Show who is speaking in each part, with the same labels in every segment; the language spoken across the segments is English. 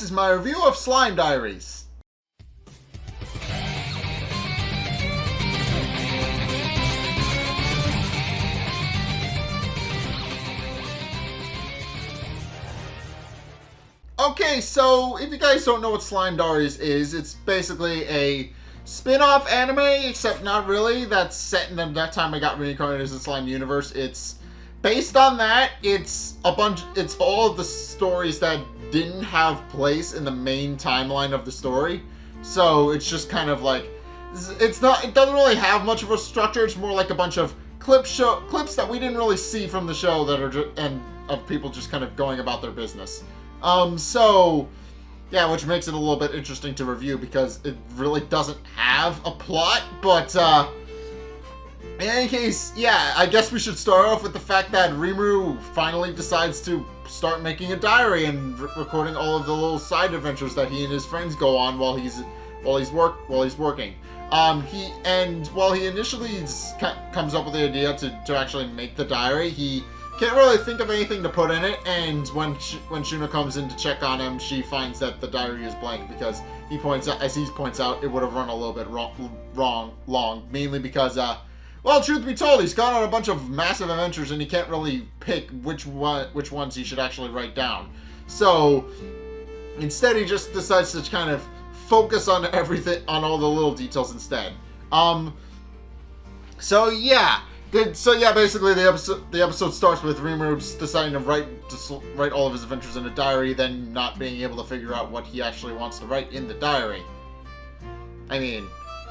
Speaker 1: is my review of Slime Diaries. Okay, so if you guys don't know what Slime Diaries is, it's basically a spin-off anime, except not really, that's set in that time I got reincarnated as the Slime universe. It's based on that. It's all of the stories that didn't have place in the main timeline of the story. So it's just kind of like, it doesn't really have much of a structure. It's more like a bunch of clips that we didn't really see from the show that are of people just kind of going about their business. So yeah, which makes it a little bit interesting to review because it really doesn't have a plot, but in any case, yeah, I guess we should start off with the fact that Rimuru finally decides to start making a diary and recording all of the little side adventures that he and his friends go on while he's working. While he initially comes up with the idea to actually make the diary, he can't really think of anything to put in it, and when Shuna comes in to check on him, she finds that the diary is blank because he points out it would have run a little bit long, mainly because well, truth be told, he's gone on a bunch of massive adventures and he can't really pick which ones he should actually write down. So instead, he just decides to kind of focus on everything, on all the little details instead. So yeah, basically the episode starts with Rimuru just deciding to write all of his adventures in a diary, then not being able to figure out what he actually wants to write in the diary. I mean,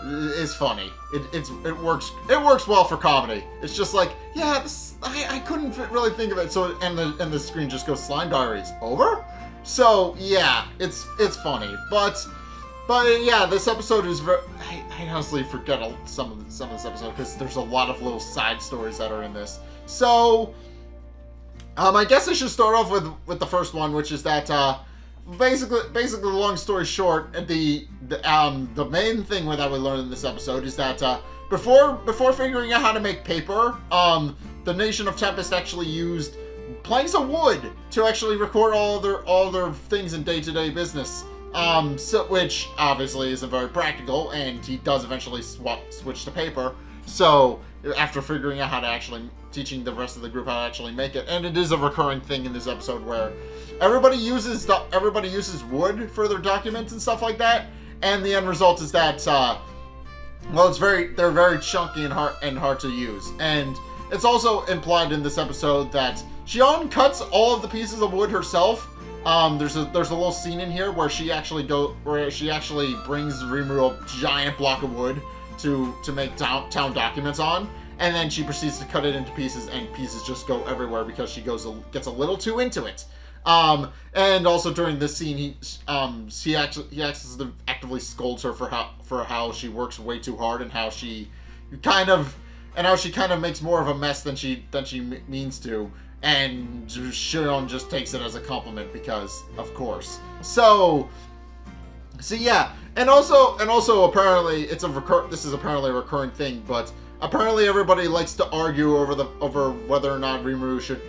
Speaker 1: it's funny. It works well for comedy. It's just like, yeah, I couldn't really think of it. So and the screen just goes Slime Diaries over. So yeah, it's funny, but yeah, this episode is very. I honestly forget some of this episode because there's a lot of little side stories that are in this. So I guess I should start off with the first one, which is that basically, long story short, the main thing that we learned in this episode is that before figuring out how to make paper, the nation of Tempest actually used planks of wood to actually record all their things in day-to-day business. Which obviously isn't very practical, and he does eventually switch to paper. So after figuring out how to actually teaching the rest of the group how to actually make it, and it is a recurring thing in this episode where everybody uses wood for their documents and stuff like that, and the end result is that they're very chunky and hard to use. And it's also implied in this episode that Shion cuts all of the pieces of wood herself. There's a little scene in here where she actually brings Rimuru a giant block of wood to make town documents on, and then she proceeds to cut it into pieces, and pieces just go everywhere because she gets a little too into it. And also during this scene, he actively scolds her for how she works way too hard and how she kind of makes more of a mess than she means to. And Shion just takes it as a compliment because, of course. So yeah, and also apparently this is apparently a recurring thing, but apparently everybody likes to argue over whether or not Rimuru should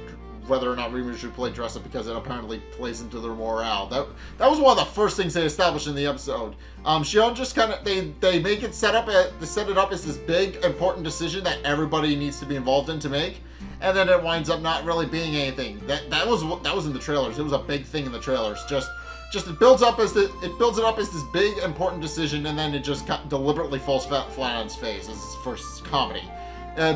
Speaker 1: play dress up because it apparently plays into their morale. That was one of the first things they established in the episode. Shion just kind of they make it set it up as this big important decision that everybody needs to be involved in to make. And then it winds up not really being anything. That was in the trailers. It was a big thing in the trailers. Just it builds it up as this big important decision, and then it just deliberately falls flat on its face as for comedy,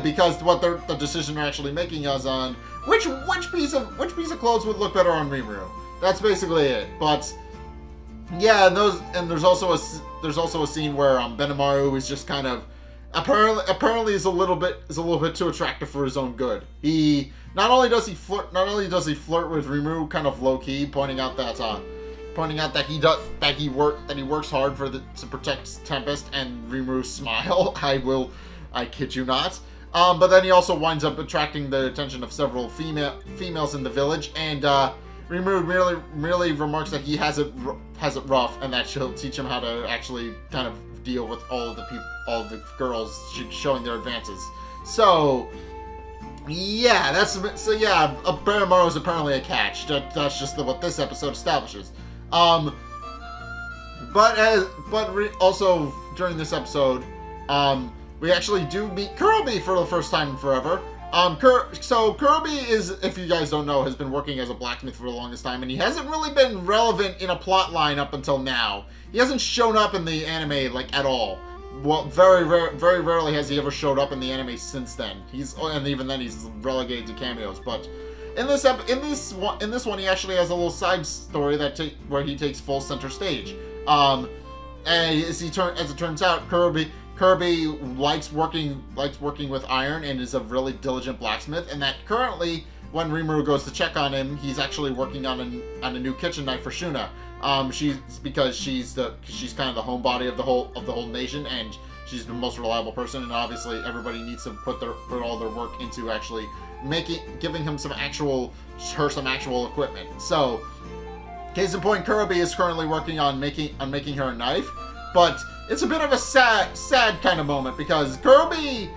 Speaker 1: because what the decision they're actually making is on which piece of clothes would look better on Rimuru. That's basically it. But yeah, and there's also a scene where Benimaru is just kind of. Apparently is a little bit too attractive for his own good. He not only does he flirt with Rimuru kind of low key, pointing out that he works hard to protect Tempest and Rimuru's smile. I kid you not. But then he also winds up attracting the attention of several females in the village, and Rimuru merely remarks that he has it rough, and that she'll teach him how to actually kind of deal with all of the girls showing their advances. So yeah, Benimaru is apparently a catch. That's just what this episode establishes. Also during this episode, we actually do meet Kirby for the first time in forever. So Kirby is, if you guys don't know, has been working as a blacksmith for the longest time, and he hasn't really been relevant in a plot line up until now. He hasn't shown up in the anime, like, at all. Well, very rarely has he ever showed up in the anime since then. And even then he's relegated to cameos. But in this one, he actually has a little side story where he takes full center stage. And as it turns out, Kirby likes working with iron and is a really diligent blacksmith, and that currently, when Rimuru goes to check on him, he's actually working on a new kitchen knife for Shuna. She's kind of the homebody of the whole nation, and she's the most reliable person, and obviously everybody needs to put all their work into actually giving him some actual equipment. So, case in point, Kirby is currently working on making her a knife, but it's a bit of a sad kind of moment, because Kirby,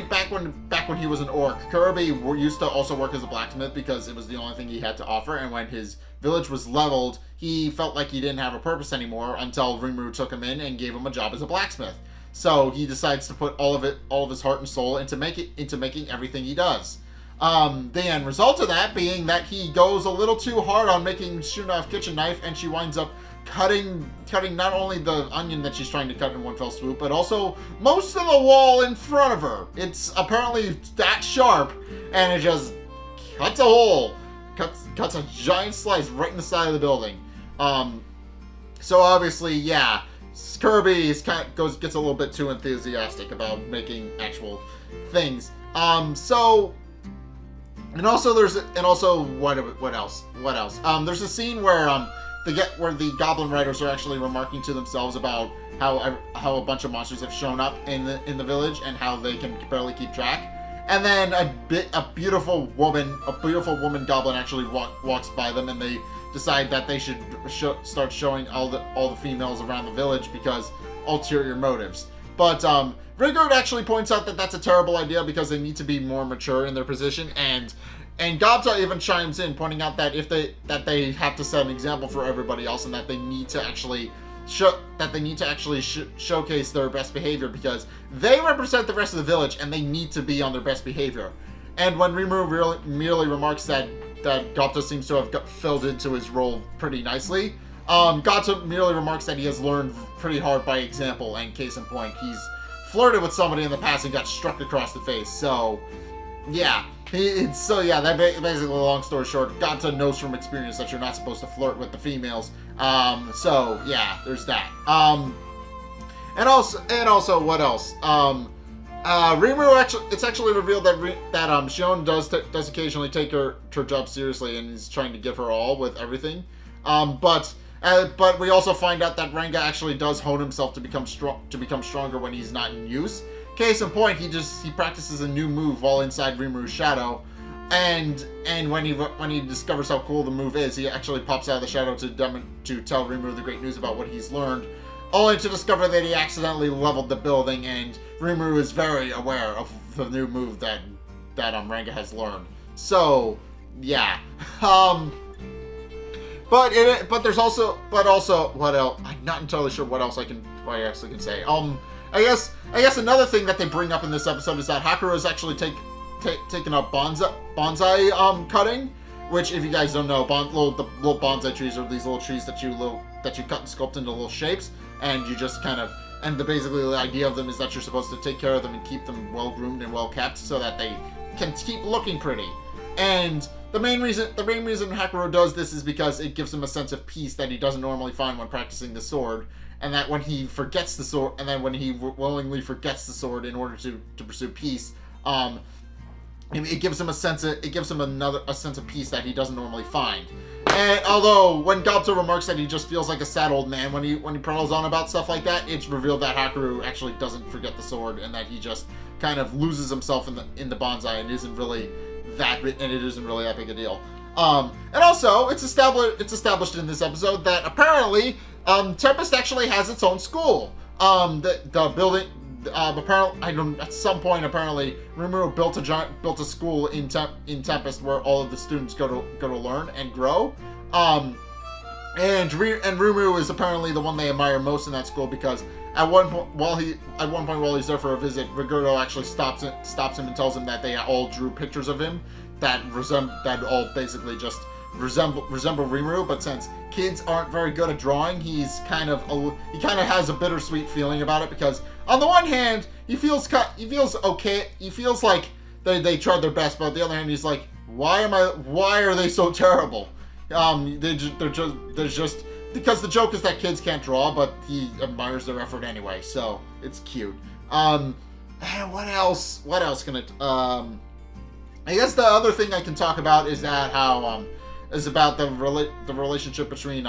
Speaker 1: back when he was an orc, Kirby used to also work as a blacksmith because it was the only thing he had to offer, and when his village was leveled, he felt like he didn't have a purpose anymore until Rimuru took him in and gave him a job as a blacksmith. So he decides to put all of his heart and soul into making everything he does. The end result of that being that he goes a little too hard on making Shuna a kitchen knife, and she winds up cutting not only the onion that she's trying to cut in one fell swoop, but also most of the wall in front of her. It's apparently that sharp, and it just cuts a hole, cuts a giant slice right in the side of the building. So obviously, yeah, Kirby gets a little bit too enthusiastic about making actual things. What else? There's a scene where the goblin writers are actually remarking to themselves about how a bunch of monsters have shown up in the village and how they can barely keep track. And then a beautiful woman goblin actually walks by them, and they decide that they should start showing all the females around the village because ulterior motives. But Rigard actually points out that that's a terrible idea because they need to be more mature in their position, and Gobta even chimes in, pointing out that they have to set an example for everybody else, and that they need to actually showcase their best behavior because they represent the rest of the village and they need to be on their best behavior. And when Rimuru merely remarks that Gobta seems to have filled into his role pretty nicely, Gobta merely remarks that he has learned pretty hard by example, and case in point, he's flirted with somebody in the past and got struck across the face. So, yeah. That basically, long story short, Gobta knows from experience that you're not supposed to flirt with the females. So, yeah, there's that. And also, what else? Rimuru it's actually revealed that Shion does occasionally take her job seriously and is trying to give her all with everything. But we also find out that Ranga actually does hone himself to become stronger when he's not in use. Case in point, he practices a new move while inside Rimuru's shadow, and when he discovers how cool the move is, he actually pops out of the shadow to tell Rimuru the great news about what he's learned, only to discover that he accidentally leveled the building, and Rimuru is very aware of the new move that Ranga has learned. So, yeah. But there's also what else? I'm not entirely sure what else I actually can say. I guess another thing that they bring up in this episode is that Hakuro is actually taking up bonsai cutting, which, if you guys don't know, the little bonsai trees are these little trees that you cut and sculpt into little shapes, and you just basically the idea of them is that you're supposed to take care of them and keep them well groomed and well kept so that they can keep looking pretty. And the main reason Hakuro does this is because it gives him a sense of peace that he doesn't normally find when practicing the sword, and that when he forgets the sword, and then when he willingly forgets the sword in order to pursue peace, it gives him a sense of peace that he doesn't normally find. And although when Gobta remarks that he just feels like a sad old man when he prattles on about stuff like that, it's revealed that Hakuro actually doesn't forget the sword, and that he just kind of loses himself in the bonsai and it isn't really that big a deal. And also, it's established in this episode that apparently Tempest actually has its own school. The building, apparently, at some point, apparently, Rimuru built a school in Tempest where all of the students go to learn and grow. And Rimuru is apparently the one they admire most in that school because at one point while he's there for a visit, Rigurdo actually stops him and tells him that they all drew pictures of him that all basically just resemble Rimuru. But since kids aren't very good at drawing, he kind of has a bittersweet feeling about it because on the one hand he feels okay, he feels like they tried their best, but on the other hand he's like, why are they so terrible? They're just because the joke is that kids can't draw, but he admires their effort anyway, so it's cute. And what else can it? I guess the other thing I can talk about is that is about the relationship between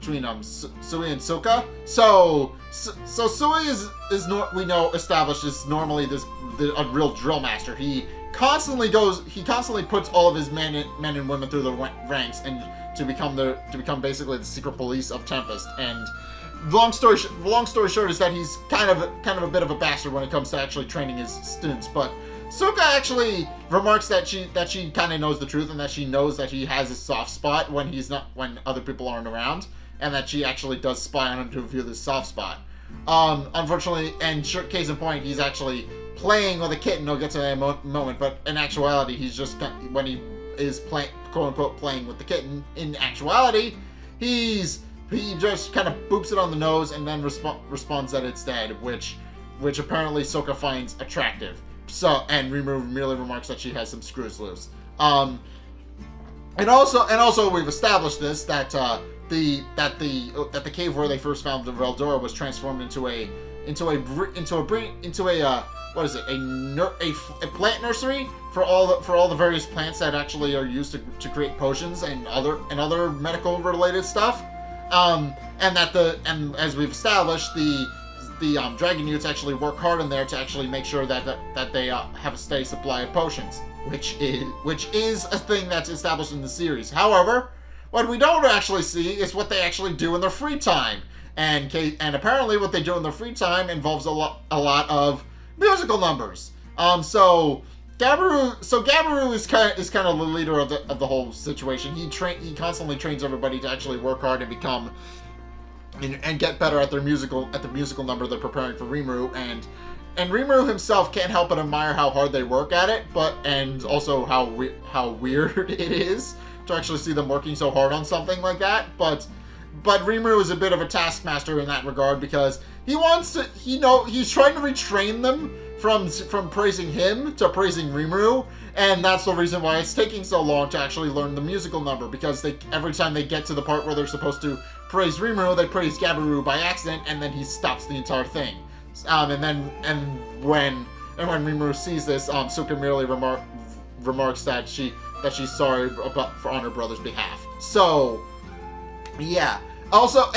Speaker 1: Sui and Suka. So Sui is established as normally a real drill master. He constantly puts all of his men and women through the ranks and to become basically the secret police of Tempest. And long story short is that he's kind of a bit of a bastard when it comes to actually training his students. But Suka actually remarks that she kind of knows the truth and that she knows that he has a soft spot when other people aren't around, and that she actually does spy on him to reveal this soft spot. Unfortunately, and case in point, he's actually playing with a kitten. I'll get to that moment, but in actuality, he's just when he is quote unquote playing with the kitten. In actuality, he just kind of boops it on the nose and then responds that it's dead, which apparently Soka finds attractive. So, and Rimuru merely remarks that she has some screws loose. And also we've established this that the cave where they first found the Veldora was transformed into a plant nursery for all the various plants that actually are used to create potions and other medical related stuff. And as we've established, the dragon youths actually work hard in there to actually make sure that they have a steady supply of potions, which is a thing that's established in the series. However, what we don't actually see is what they actually do in their free time, and apparently what they do in their free time involves a lot of musical numbers. So Gabiru is kind of the leader of the whole situation. He constantly trains everybody to actually work hard and become and get better at the musical number they're preparing for Rimuru, and Rimuru himself can't help but admire how hard they work at it, and also how weird it is to actually see them working so hard on something like that. But Rimuru is a bit of a taskmaster in that regard because he's trying to retrain them from praising him to praising Rimuru, and that's the reason why it's taking so long to actually learn the musical number, because every time they get to the part where they're supposed to praise Rimuru, they praise Gabiru by accident, and then he stops the entire thing. When Rimuru sees this, Suka merely remarks that she's sorry on her brother's behalf. So, yeah. Also,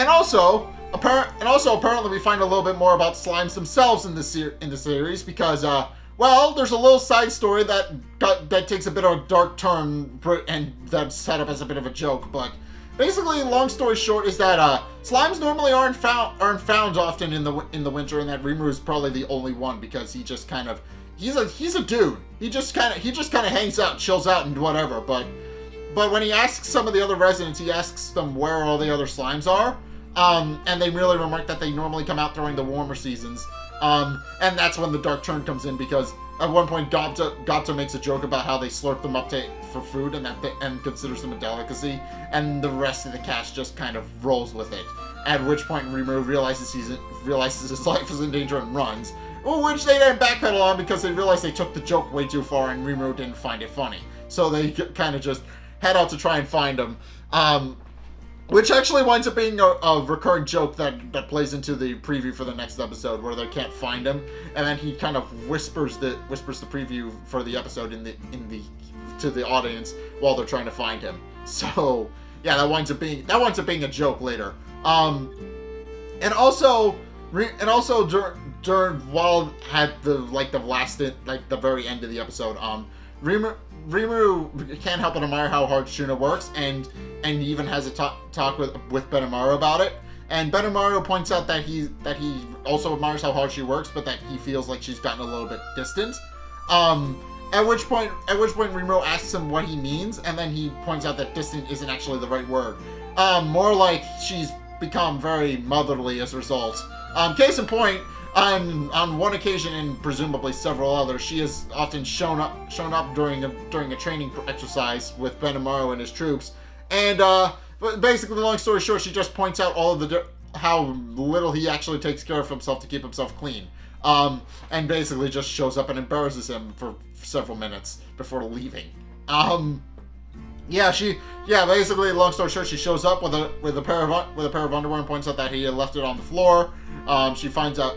Speaker 1: apparently we find a little bit more about slimes themselves in the series because, there's a little side story that takes a bit of a dark turn and that's set up as a bit of a joke. But basically, long story short is that slimes normally aren't found often in the winter, and that Rimuru is probably the only one because he just kind of he's a dude. He just kind of hangs out, chills out, and whatever. But when he asks some of the other residents, he asks them where all the other slimes are. And they really remark that they normally come out during the warmer seasons. And that's when the dark turn comes in, because at one point Gobta makes a joke about how they slurp them up for food and considers them a delicacy, and the rest of the cast just kind of rolls with it. At which point Rimuru realizes his life is in danger and runs, which they then backpedal on because they realize they took the joke way too far and Rimuru didn't find it funny. So they kind of just head out to try and find him. Which actually winds up being a recurring joke that plays into the preview for the next episode, where they can't find him, and then he kind of whispers the preview for the episode to the audience while they're trying to find him. So yeah, that winds up being a joke later. And also during while at the very end of the episode, Rimuru can't help but admire how hard Shuna works, and even has a talk with Benimaru about it. And Benimaru points out that he also admires how hard she works, but that he feels like she's gotten a little bit distant. At which point Rimuru asks him what he means, and then he points out that distant isn't actually the right word. More like she's become very motherly as a result. Case in point, on one occasion and presumably several others, she has often shown up during a training exercise with Benimaru and his troops, and but basically, long story short, she just points out all of how little he actually takes care of himself to keep himself clean, and basically just shows up and embarrasses him for several minutes before leaving. Basically, long story short, she shows up with a pair of underwear and points out that he had left it on the floor. She points out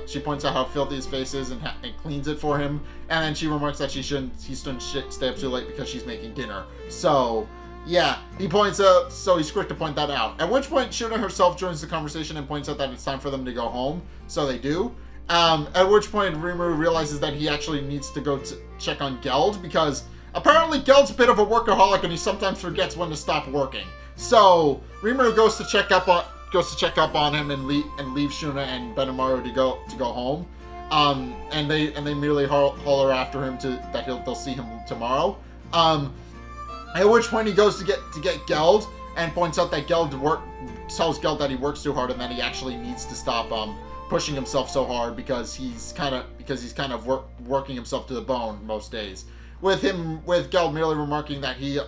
Speaker 1: how filthy his face is and cleans it for him, and then she remarks that he shouldn't stay up too late because she's making dinner. So, yeah, he's quick to point that out. At which point, Shuna herself joins the conversation and points out that it's time for them to go home. So they do. At which point, Rimuru realizes that he actually needs to go to check on Geld because apparently Geld's a bit of a workaholic and he sometimes forgets when to stop working. So Rimuru goes to check up on him and leave Shuna and Benimaru to go home. And they merely holler after him that they'll see him tomorrow. At which point he goes to get Geld and points out that tells Geld that he works too hard and that he actually needs to stop pushing himself so hard because he's kind of working himself to the bone most days. With Geld merely remarking that he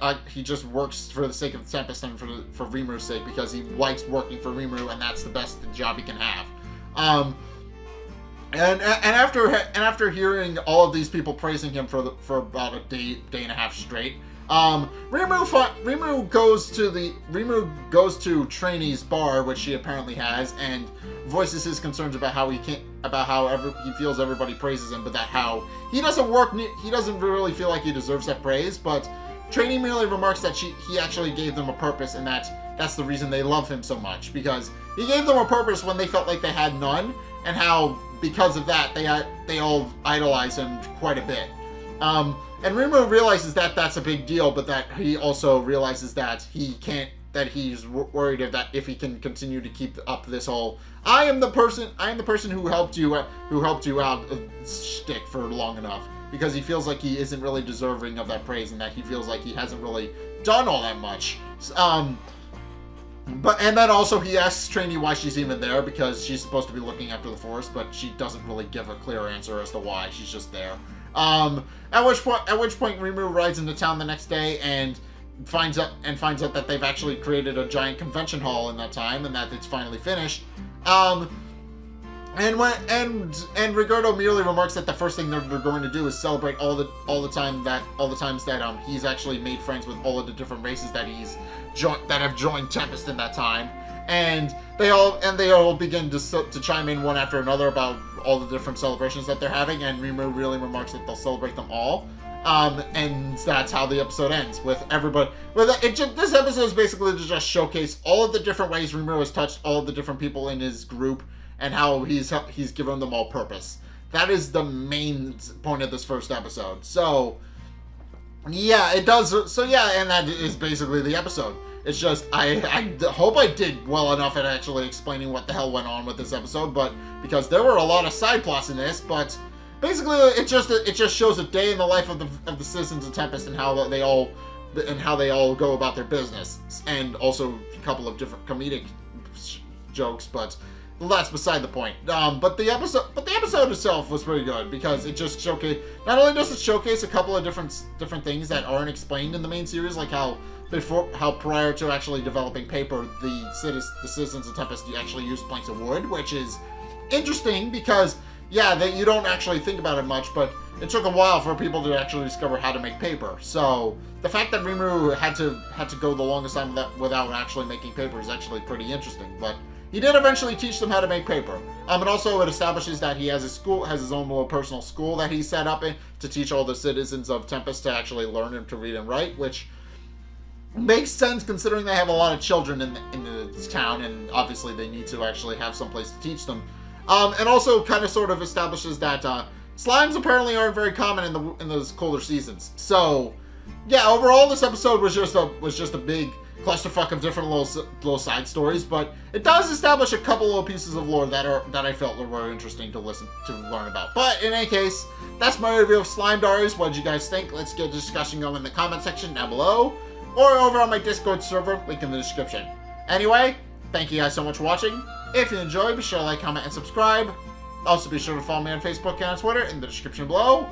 Speaker 1: just works for the sake of Tempest and for Rimuru's sake because he likes working for Rimuru and that's the best job he can have. And after hearing all of these people praising him for about a day and a half straight, Rimuru goes to Trainee's bar, which she apparently has, and voices his concerns about how he feels everybody praises him, but that how he doesn't really feel like he deserves that praise. But Trainee merely remarks that he actually gave them a purpose, and that's the reason they love him so much, because he gave them a purpose when they felt like they had none, and how because of that they all idolize him quite a bit. And Rimuru realizes that that's a big deal, but that he also realizes that he's worried that if he can continue to keep up this whole I am the person who helped you out shtick for long enough, because he feels like he isn't really deserving of that praise and that he feels like he hasn't really done all that much. And then also he asks Trainee why she's even there, because she's supposed to be looking after the forest, but she doesn't really give a clear answer as to why. She's just there. At which point Rimuru rides into town the next day and finds out that they've actually created a giant convention hall in that time and that it's finally finished. And Rigoberto merely remarks that the first thing they're going to do is celebrate all the times that he's actually made friends with all of the different races that have joined Tempest in that time. And they all begin to chime in one after another about all the different celebrations that they're having, and Rimuru really remarks that they'll celebrate them all. And that's how the episode ends, with everybody. This episode is basically to just showcase all of the different ways Rimuru has touched all of the different people in his group, and how he's given them all purpose. That is the main point of this first episode. So, yeah, it does. So yeah, and that is basically the episode. It's just, I hope I did well enough at actually explaining what the hell went on with this episode, but because there were a lot of side plots in this, but basically it just shows a day in the life of the citizens of Tempest and how they all go about their business, and also a couple of different comedic jokes, but that's beside the point. But the episode itself was pretty good because it just showcased. Not only does it showcase a couple of different things that aren't explained in the main series, like how prior to actually developing paper, the citizens of Tempest actually used planks of wood, which is interesting because you don't actually think about it much, but it took a while for people to actually discover how to make paper. So the fact that Rimuru had to go the longest time without actually making paper is actually pretty interesting. But he did eventually teach them how to make paper. And also it establishes that he has his own little personal school that he set up to teach all the citizens of Tempest to actually learn and to read and write, which makes sense considering they have a lot of children in the town, and obviously they need to actually have some place to teach them. And also kind of sort of establishes that slimes apparently aren't very common in those colder seasons. So yeah, overall this episode was just a big clusterfuck of different little side stories, but it does establish a couple little pieces of lore that I felt were interesting to learn about. But in any case, that's my review of Slime Diaries. What did you guys think? Let's get a discussion going in the comment section down below, or over on my Discord server, link in the description. Anyway, thank you guys so much for watching. If you enjoyed, be sure to like, comment, and subscribe. Also, be sure to follow me on Facebook and on Twitter in the description below.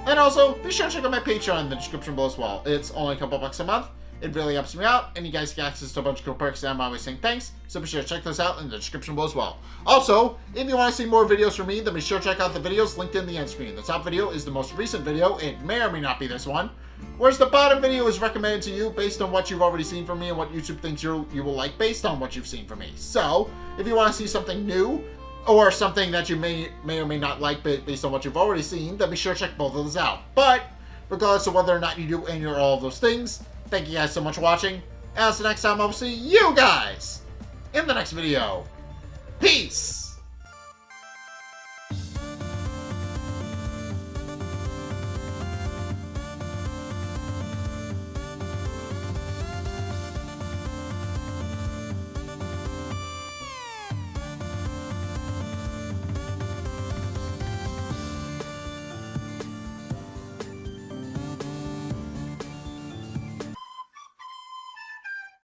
Speaker 1: And also, be sure to check out my Patreon in the description below as well. It's only a couple bucks a month. It really helps me out, and you guys get access to a bunch of cool perks, and I'm always saying thanks, so be sure to check those out in the description below as well. Also, if you want to see more videos from me, then be sure to check out the videos linked in the end screen. The top video is the most recent video, it may or may not be this one, whereas the bottom video is recommended to you based on what you've already seen from me and what YouTube thinks you will like based on what you've seen from me. So, if you want to see something new, or something that you may or may not like based on what you've already seen, then be sure to check both of those out. But, regardless of whether or not you do any or all of those things, thank you guys so much for watching, and until next time, I will see you guys in the next video. Peace!